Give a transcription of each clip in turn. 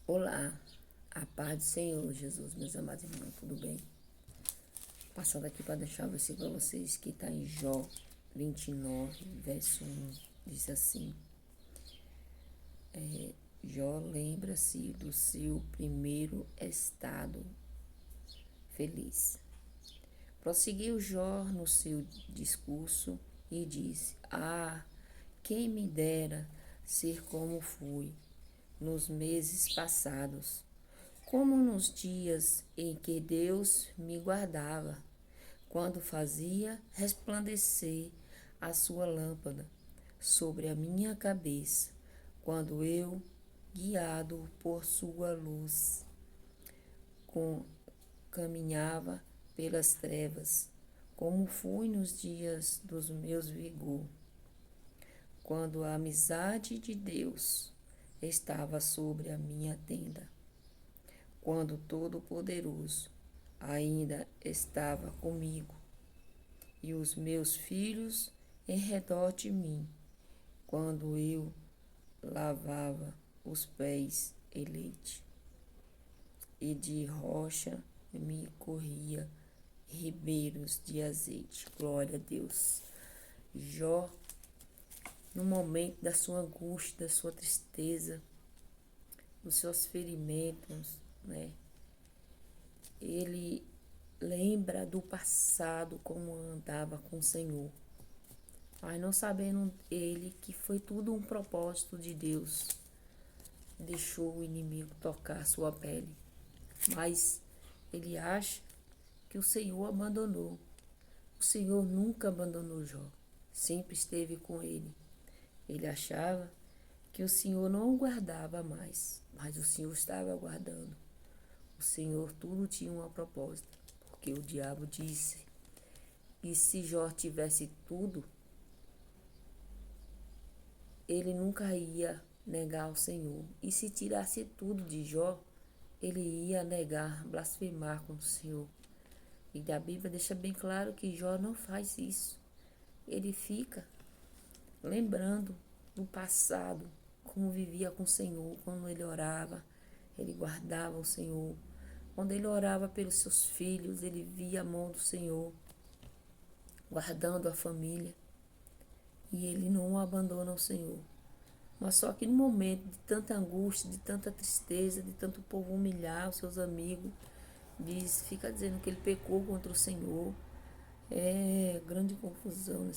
Olá, a paz do Senhor Jesus, meus amados irmãos, tudo bem? Passando aqui para deixar o versículo para vocês que está em Jó 29, verso 1, diz assim: Jó lembra-se do seu primeiro estado feliz. Prosseguiu Jó no seu discurso e disse: quem me dera ser como fui nos meses passados, como nos dias em que Deus me guardava, quando fazia resplandecer a sua lâmpada sobre a minha cabeça, quando eu, guiado por sua luz, caminhava pelas trevas, como fui nos dias dos meus vigor, quando a amizade de Deus estava sobre a minha tenda, quando Todo-Poderoso ainda estava comigo, e os meus filhos em redor de mim, quando eu lavava os pés em leite, e de rocha me corria ribeiros de azeite. Glória a Deus. Jó, no momento da sua angústia, da sua tristeza, dos seus ferimentos, né? Ele lembra do passado, como andava com o Senhor, mas não sabendo ele que foi tudo um propósito de Deus. Deixou o inimigo tocar sua pele, mas ele acha que o Senhor abandonou. O Senhor nunca abandonou Jó, sempre esteve com ele. Ele achava que o Senhor não o guardava mais, mas o Senhor estava guardando. O Senhor tudo tinha uma propósito, porque o diabo disse: e se Jó tivesse tudo, ele nunca ia negar ao Senhor. E se tirasse tudo de Jó, ele ia negar, blasfemar contra o Senhor. E a Bíblia deixa bem claro que Jó não faz isso. Ele fica lembrando do passado, como vivia com o Senhor, quando ele orava, ele guardava o Senhor. Quando ele orava pelos seus filhos, ele via a mão do Senhor, guardando a família. E ele não abandona o Senhor. Mas só que no momento de tanta angústia, de tanta tristeza, de tanto povo humilhar os seus amigos, fica dizendo que ele pecou contra o Senhor. É grande confusão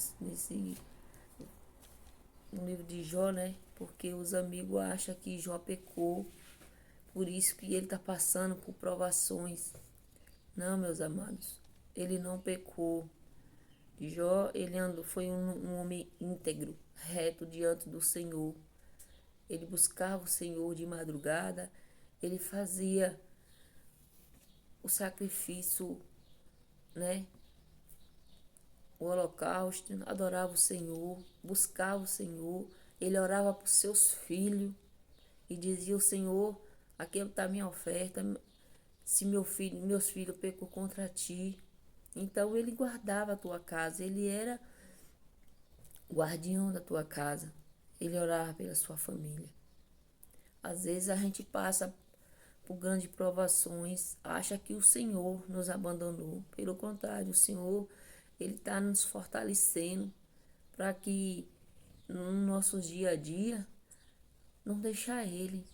no livro de Jó, né? Porque os amigos acham que Jó pecou, por isso que ele está passando por provações. Não, meus amados, ele não pecou. Jó, foi um homem íntegro, reto diante do Senhor. Ele buscava o Senhor de madrugada, ele fazia o sacrifício, né? O holocausto, adorava o Senhor, buscava o Senhor, ele orava por seus filhos e dizia: o Senhor, aqui está minha oferta, se meus filhos pecou contra ti. Então ele guardava a tua casa, ele era guardião da tua casa, ele orava pela sua família. Às vezes a gente passa por grandes provações, acha que o Senhor nos abandonou. Pelo contrário, o Senhor, ele está nos fortalecendo para que no nosso dia a dia não deixar ele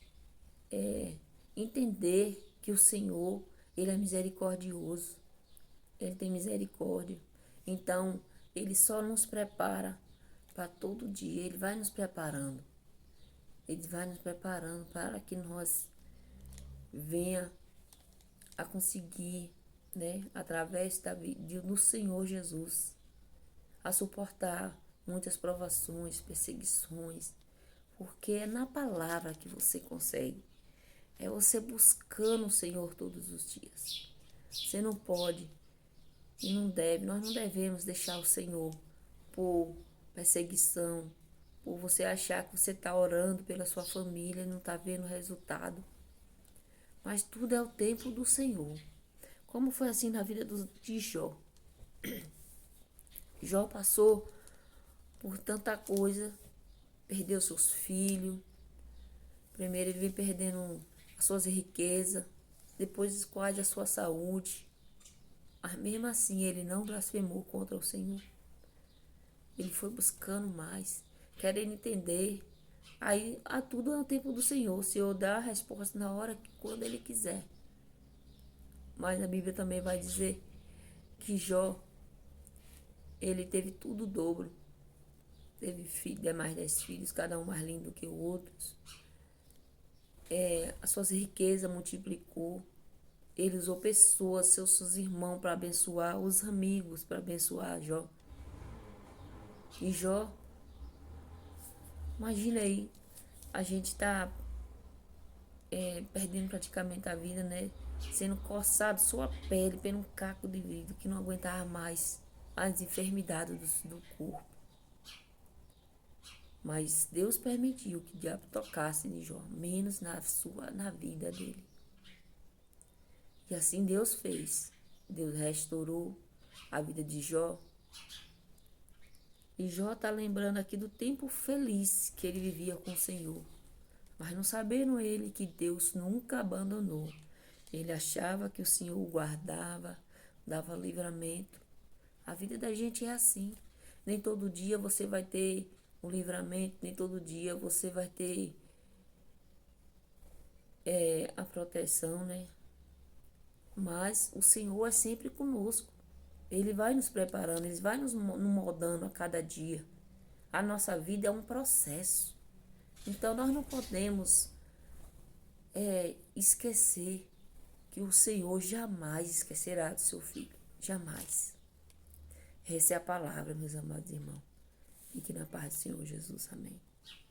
entender que o Senhor, ele é misericordioso, ele tem misericórdia. Então, ele só nos prepara para todo dia, ele vai nos preparando. Ele vai nos preparando para que nós venha a conseguir, né, através do Senhor Jesus, a suportar muitas provações, perseguições, porque é na palavra que você consegue. É você buscando o Senhor todos os dias. Você não pode e não deve, nós não devemos deixar o Senhor por perseguição, por você achar que você está orando pela sua família e não está vendo resultado. Mas tudo é o tempo do Senhor. Como foi assim na vida de Jó. Jó passou por tanta coisa, perdeu seus filhos. Primeiro ele vem perdendo a as suas riquezas, depois escolhe a sua saúde. Mas mesmo assim ele não blasfemou contra o Senhor. Ele foi buscando mais, querendo entender. Aí a tudo é o tempo do Senhor. O Senhor dá a resposta na hora, quando Ele quiser. Mas a Bíblia também vai dizer que Jó, ele teve tudo o dobro. Teve filho, mais 10 filhos, cada um mais lindo que o outro. As suas riquezas multiplicou. Ele usou pessoas, seus irmãos para abençoar, os amigos para abençoar Jó. E Jó, imagina aí, a gente tá perdendo praticamente a vida, né? Sendo coçado, sua pele, pelo um caco de vidro, que não aguentava mais as enfermidades do corpo. Mas Deus permitiu que o diabo tocasse em Jó, menos na vida dele. E assim Deus fez. Deus restaurou a vida de Jó. E Jó está lembrando aqui do tempo feliz que ele vivia com o Senhor. Mas não sabendo ele que Deus nunca abandonou. Ele achava que o Senhor o guardava, dava livramento. A vida da gente é assim. Nem todo dia você vai ter um livramento, nem todo dia você vai ter a proteção, né? Mas o Senhor é sempre conosco. Ele vai nos preparando, Ele vai nos moldando a cada dia. A nossa vida é um processo. Então nós não podemos esquecer que o Senhor jamais esquecerá do seu filho. Jamais. Essa é a palavra, meus amados irmãos. Fique na paz do Senhor Jesus. Amém.